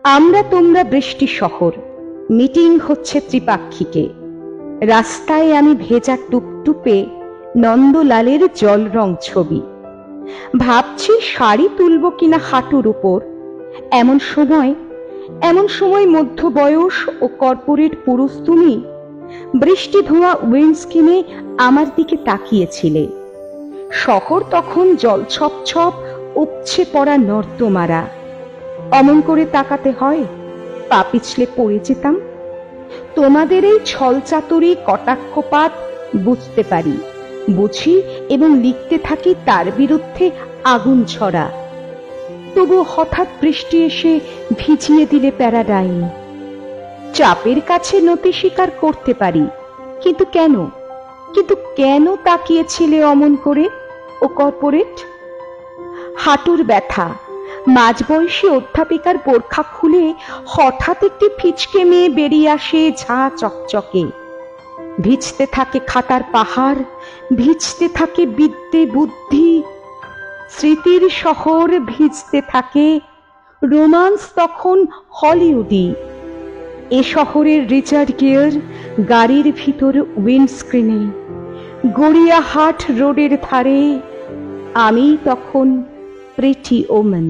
আমরা তোমরা বৃষ্টি শহর, মিটিং হচ্ছে ত্রিপাক্ষিকে। রাস্তায় আমি ভেজা টুপটুপে নন্দলালের জল রং ছবি। ভাবছি শাড়ি তুলবো কিনা হাঁটুর উপর। এমন সময় মধ্যবয়স ও কর্পোরেট পুরুষ তুমি বৃষ্টি ধোয়া উইন্ডস্ক্রিনে আমার দিকে তাকিয়েছিলে। শহর তখন জল ছপ ছপ উপচে পড়া নর্দমারা। অমন করে তাকাতে হয়, পা পিছলে পড়ে যেতাম। তোমাদের এই ছলচাতুরি কটাক্ষপাত বুঝতে পারি, বুঝি এবং লিখতে থাকি তার বিরুদ্ধে আগুন ছড়া। তবু হঠাৎ বৃষ্টি এসে ভিজিয়ে দিলে প্যারাডাইম। চাপের কাছে নতি স্বীকার করতে পারি, কিন্তু কেন তাকিয়েছিলে অমন করে ও কর্পোরেট? হাঁটুর ব্যথা, মাঝবয়সী অধ্যাপিকার বোরখা খুলে হঠাৎ একটি ফিচকে মেয়ে বেরিয়ে আসে ঝাঁ চকচকে। ভিজতে থাকে খাতার পাহাড়, ভিজতে থাকে বিদ্যে বুদ্ধি। স্মৃতির শহর ভিজতে থাকে, রোমান্স তখন হলিউডি। এ শহরের রিচার্ড গিয়ার গাড়ির ভিতর উইন্ডস্ক্রিনে, গড়িয়াহাট রোডের ধারে আমি তখন প্রিটি ওম্যান।